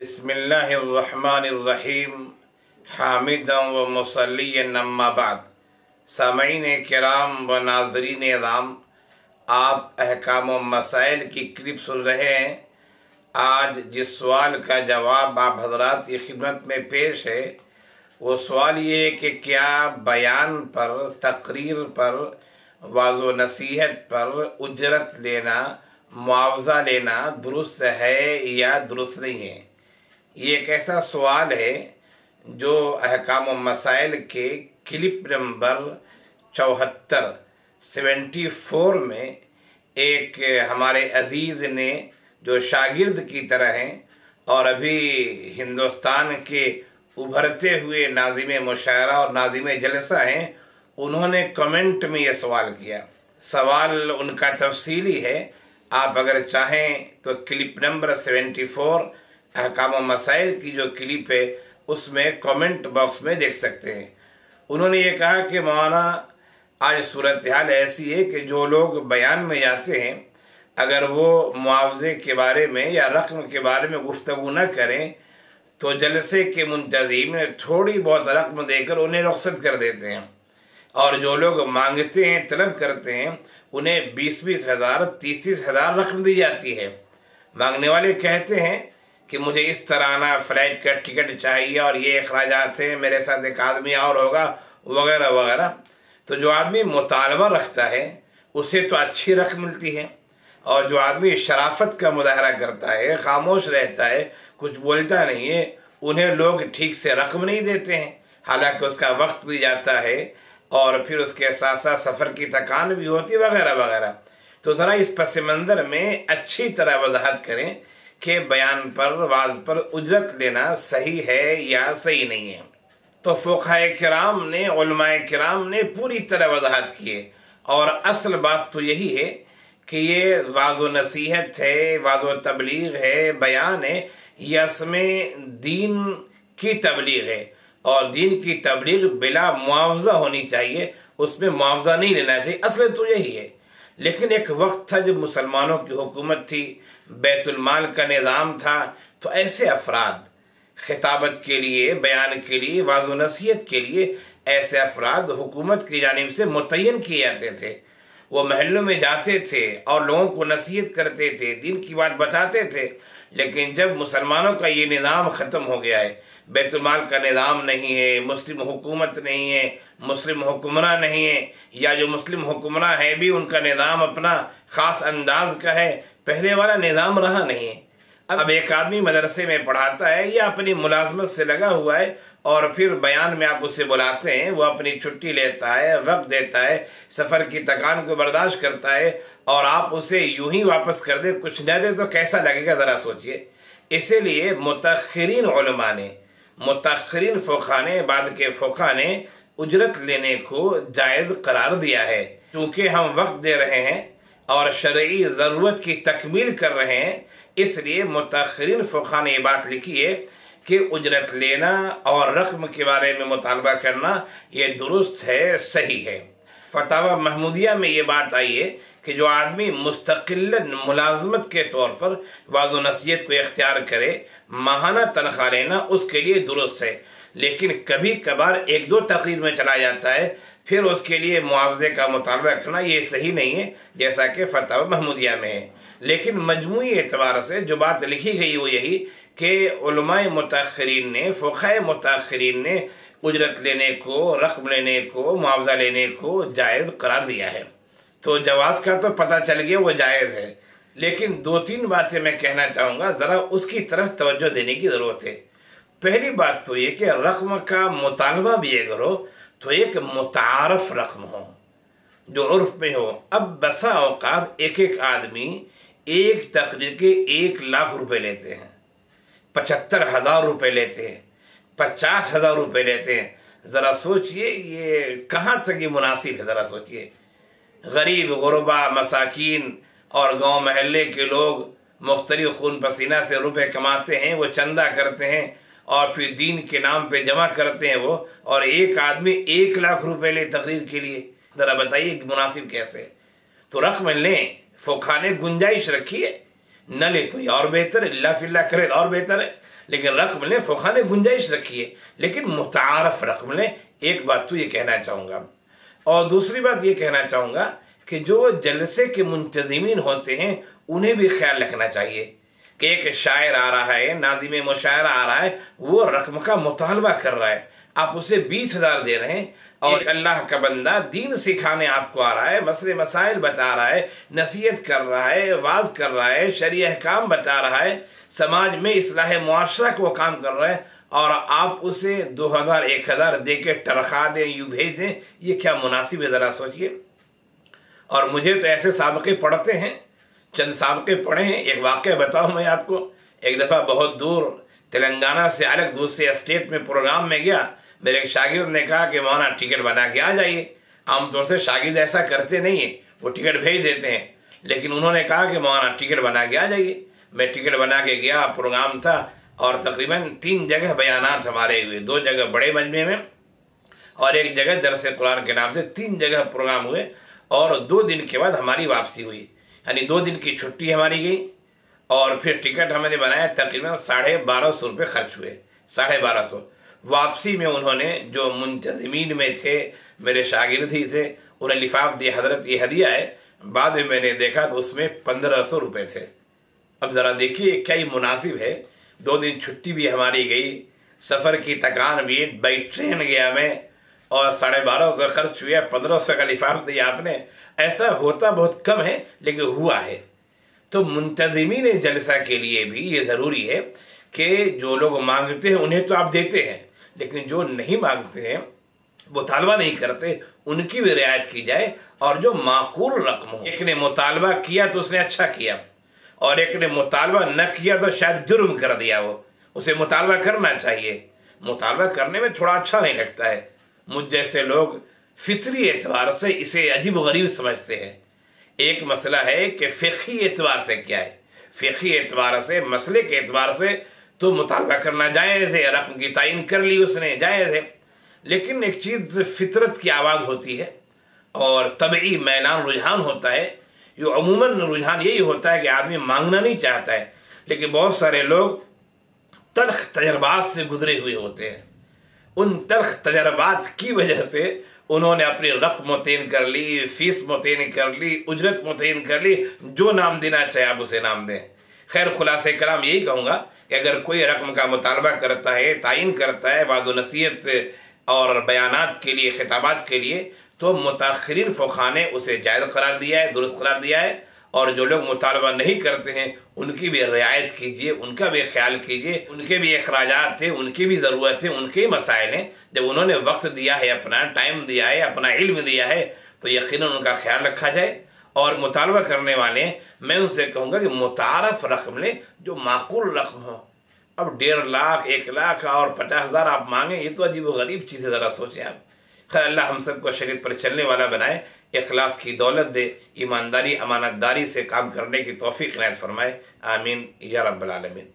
بسم اللہ الرحمن الرحیم حامدا و مصلیًا اما بعد۔ سامعین کرام و ناظرین اعظام، آپ احکام و مسائل کی کلپ سن رہے ہیں۔ آج جس سوال کا جواب آپ حضرات کی خدمت میں پیش ہے وہ سوال یہ ہے کہ کیا بیان پر، تقریر پر، وعظ و نصیحت پر اجرت لینا، معاوضہ لینا درست ہے یا درست نہیں ہے؟ یہ ایک ایسا سوال ہے جو احکام و مسائل کے کلپ نمبر 74 میں ایک ہمارے عزیز نے جو شاگرد کی طرح ہیں اور ابھی ہندوستان کے ابھرتے ہوئے ناظم مشاعرہ اور ناظم جلسہ ہیں، انہوں نے کمنٹ میں یہ سوال کیا۔ سوال ان کا تفصیلی ہے، آپ اگر چاہیں تو کلپ نمبر 74 احکام و مسائل کی جو کلپ ہے اس میں کمنٹ باکس میں دیکھ سکتے ہیں۔ انہوں نے یہ کہا کہ مولانا آج صورتحال ایسی ہے کہ جو لوگ بیان میں جاتے ہیں اگر وہ معاوضے کے بارے میں یا رقم کے بارے میں گفتگو نہ کریں تو جلسے کے منتظم تھوڑی بہت رقم دے کر انہیں رخصت کر دیتے ہیں، اور جو لوگ مانگتے ہیں، طلب کرتے ہیں، انہیں 20 ہزار 30 ہزار رقم دی جاتی ہے۔ مانگنے والے کہتے ہیں کہ مجھے اس طرح فلائٹ کا ٹکٹ چاہیے اور یہ اخراجات ہیں، میرے ساتھ ایک آدمی اور ہوگا، وغیرہ وغیرہ۔ تو جو آدمی مطالبہ رکھتا ہے اسے تو اچھی رقم ملتی ہے، اور جو آدمی شرافت کا مظاہرہ کرتا ہے، خاموش رہتا ہے، کچھ بولتا نہیں ہے، انہیں لوگ ٹھیک سے رقم نہیں دیتے ہیں، حالانکہ اس کا وقت بھی جاتا ہے اور پھر اس کے ساتھ ساتھ سفر کی تکان بھی ہوتی، وغیرہ وغیرہ۔ تو ذرا اس پس منظر میں اچھی طرح وضاحت کریں کہ بیان پر، وعظ پر اجرت لینا صحیح ہے یا صحیح نہیں ہے۔ تو فقہاء کرام نے، علماء کرام نے پوری طرح وضاحت کی ہے، اور اصل بات تو یہی ہے کہ یہ وعظ و نصیحت ہے، وعظ و تبلیغ ہے، بیان ہے، یہ اصل میں دین کی تبلیغ ہے، اور دین کی تبلیغ بلا معاوضہ ہونی چاہیے، اس میں معاوضہ نہیں لینا چاہیے، اصل تو یہی ہے۔ لیکن ایک وقت تھا جب مسلمانوں کی حکومت تھی، بیت المال کا نظام تھا، تو ایسے افراد خطابت کے لیے، بیان کے لیے، وعظ و نصیحت کے لیے ایسے افراد حکومت کی جانب سے متعین کیے جاتے تھے۔ وہ محلوں میں جاتے تھے اور لوگوں کو نصیحت کرتے تھے، دین کی بات بتاتے تھے۔ لیکن جب مسلمانوں کا یہ نظام ختم ہو گیا ہے، بیت المال کا نظام نہیں ہے، مسلم حکومت نہیں ہے، مسلم حکمراں نہیں ہے، یا جو مسلم حکمراں ہیں بھی ان کا نظام اپنا خاص انداز کا ہے، پہلے والا نظام رہا نہیں ہے۔ اب ایک آدمی مدرسے میں پڑھاتا ہے یا اپنی ملازمت سے لگا ہوا ہے، اور پھر بیان میں آپ اسے بلاتے ہیں، وہ اپنی چھٹی لیتا ہے، وقت دیتا ہے، سفر کی تکان کو برداشت کرتا ہے، اور آپ اسے یوں ہی واپس کر دیں، کچھ نہ دیں، تو کیسا لگے گا ذرا سوچئے۔ اسی لیے متأخرین علماء نے، متأخرین فقہاء نے، بعد کے فقہاء نے اجرت لینے کو جائز قرار دیا ہے۔ چونکہ ہم وقت دے رہے ہیں اور شرعی ضرورت کی تکمیل کر رہے ہیں، اس لیے متأخرین فقہاء نے یہ بات لکھی ہے کہ اجرت لینا اور رقم کے بارے میں مطالبہ کرنا یہ درست ہے، صحیح ہے۔ فتاوی محمودیہ میں یہ بات آئی ہے کہ جو آدمی مستقلاً ملازمت کے طور پر وعظ و نصیحت کو اختیار کرے، ماہانہ تنخواہ لینا اس کے لیے درست ہے، لیکن کبھی کبھار ایک دو تقریر میں چلا جاتا ہے، پھر اس کے لیے معاوضے کا مطالبہ کرنا یہ صحیح نہیں ہے، جیسا کہ فتاوی محمودیہ میں ہے۔ لیکن مجموعی اعتبار سے جو بات لکھی گئی وہ یہی کہ علماء متاخرین نے، فقہاء متاخرین نے اجرت لینے کو، رقم لینے کو، معاوضہ لینے کو جائز قرار دیا ہے۔ تو جواز کا تو پتہ چل گیا وہ جائز ہے، لیکن دو تین باتیں میں کہنا چاہوں گا، ذرا اس کی طرف توجہ دینے کی ضرورت ہے۔ پہلی بات تو یہ کہ رقم کا مطالبہ بھی اگر ہو تو ایک متعارف رقم ہو، جو عرف میں ہو۔ اب بسا اوقات ایک آدمی ایک تقریر کے 1,00,000 روپے لیتے ہیں، 75,000 روپے لیتے ہیں، 50,000 روپے لیتے ہیں۔ ذرا سوچئے یہ کہاں تک یہ مناسب ہے، ذرا سوچئے۔ غریب، غربا، مساکین اور گاؤں محلے کے لوگ مختلف خون پسینہ سے روپے کماتے ہیں، وہ چندہ کرتے ہیں اور پھر دین کے نام پہ جمع کرتے ہیں وہ، اور ایک آدمی 1,00,000 روپے لے تقریر کے لیے، ذرا بتائیے مناسب کیسے؟ تو رقم لیں، فقہاء نے گنجائش رکھی ہے، نہ لے تو یہ اور بہتر ہے، اللہ فی اللہ کرے اور بہتر ہے۔ لیکن رقم لیں، فقہا نے گنجائش رکھی ہے، لیکن متعارف رقم لیں۔ ایک بات تو یہ کہنا چاہوں گا، اور دوسری بات یہ کہنا چاہوں گا کہ جو جلسے کے منتظمین ہوتے ہیں انہیں بھی خیال رکھنا چاہیے کہ ایک شاعر آ رہا ہے، ناظم مشاعرہ آ رہا ہے، وہ رقم کا مطالبہ کر رہا ہے، آپ اسے 20,000 دے رہے ہیں، اور اللہ کا بندہ دین سکھانے آپ کو آ رہا ہے، مسئلے مسائل بتا رہا ہے، نصیحت کر رہا ہے، واعظ کر رہا ہے، شرعی احکام بتا رہا ہے، سماج میں اصلاح معاشرہ کو وہ کام کر رہا ہے، اور آپ اسے 2,000 1,000 دے کے ٹرخا دیں، یوں بھیج دیں، یہ کیا مناسب ہے؟ ذرا سوچئے۔ اور مجھے تو ایسے سابقے پڑھتے ہیں، چند سابقے پڑھے ہیں۔ ایک واقعہ بتاؤں میں آپ کو، ایک دفعہ بہت دور تلنگانہ سے الگ دوسرے اسٹیٹ میں پروگرام میں گیا، میرے ایک شاگرد نے کہا کہ مولانا ٹکٹ بنا کے آ جائیے۔ عام طور سے شاگرد ایسا کرتے نہیں ہیں، وہ ٹکٹ بھیج دیتے ہیں، لیکن انہوں نے کہا کہ مولانا ٹکٹ بنا کے آ جائیے۔ میں ٹکٹ بنا کے گیا، پروگرام تھا، اور تقریباً 3 جگہ بیانات ہمارے ہوئے، 2 جگہ بڑے مجمع میں اور ایک جگہ درس قرآن کے نام سے، 3 جگہ پروگرام ہوئے، اور 2 دن کے بعد ہماری واپسی ہوئی، یعنی 2 دن کی چھٹی ہماری گئی، اور پھر ٹکٹ ہم نے بنایا، تقریباً 1,250 روپے خرچ ہوئے، 1,250۔ واپسی میں انہوں نے جو منتظمین میں تھے، میرے شاگرد ہی تھے، انہیں لفاف دیا، حضرت یہ ہدیہ ہے۔ بعد میں نے دیکھا تو اس میں 1,500 روپے تھے۔ اب ذرا دیکھیے کیا ہی مناسب ہے، 2 دن چھٹی بھی ہماری گئی، سفر کی تکان بھی، بائی ٹرین گیا میں، اور 1,250 خرچ ہوئے، 1,500 کا لفاف دیا آپ نے۔ ایسا ہوتا بہت کم ہے، لیکن ہوا ہے۔ تو منتظمین جلسہ کے لیے بھی یہ ضروری ہے کہ جو لوگ مانگتے ہیں انہیں تو آپ دیتے ہیں، لیکن جو نہیں مانگتے ہیں، مطالبہ نہیں کرتے، ان کی بھی رعایت کی جائے، اور جو معقول رقم ہو۔ ایک نے مطالبہ کیا تو اس نے اچھا کیا، اور ایک نے مطالبہ نہ کیا تو شاید جرم کر دیا، وہ اسے مطالبہ کرنا چاہیے۔ مطالبہ کرنے میں تھوڑا اچھا نہیں لگتا ہے، مجھ جیسے لوگ فطری اعتبار سے اسے عجیب و غریب سمجھتے ہیں۔ ایک مسئلہ ہے کہ فقہی اعتبار سے کیا ہے، فقہی اعتبار سے، مسئلے کے اعتبار سے تو مطالبہ کرنا جائز ہے، رقم کی تعین کر لی اس نے، جائز ہے، لیکن ایک چیز فطرت کی آواز ہوتی ہے اور طبعی میلان رجحان ہوتا ہے۔ یہ عموماً رجحان یہی ہوتا ہے کہ آدمی مانگنا نہیں چاہتا ہے، لیکن بہت سارے لوگ تلخ تجربات سے گزرے ہوئے ہوتے ہیں، ان تلخ تجربات کی وجہ سے انہوں نے اپنی رقم متعین کر لی، فیس متعین کر لی، اجرت متعین کر لی، جو نام دینا چاہے آپ اسے نام دیں۔ خیر، خلاصہ کلام یہی کہوں گا کہ اگر کوئی رقم کا مطالبہ کرتا ہے، تعین کرتا ہے وعظ و نصیحت اور بیانات کے لیے، خطابات کے لیے، تو متاخرین فقہا نے اسے جائز قرار دیا ہے، درست قرار دیا ہے، اور جو لوگ مطالبہ نہیں کرتے ہیں ان کی بھی رعایت کیجئے، ان کا بھی خیال کیجئے، ان کے بھی اخراجات ہیں، ان کی بھی ضرورت ہے، ان کے مسائل ہیں۔ جب انہوں نے وقت دیا ہے، اپنا ٹائم دیا ہے، اپنا علم دیا ہے، تو یقیناً ان کا خیال رکھا جائے۔ اور مطالبہ کرنے والے، میں ان سے کہوں گا کہ متعارف رقم لیں، جو معقول رقم ہو۔ اب 1.5 لاکھ، 1 لاکھ اور 50,000 آپ مانگیں، یہ تو عجیب و غریب چیز ہے، ذرا سوچیں آپ۔ خیر، اللہ ہم سب کو شریعت پر چلنے والا بنائے، اخلاص کی دولت دے، ایمانداری، امانت داری سے کام کرنے کی توفیق عنایت فرمائے، آمین یا رب العالمین۔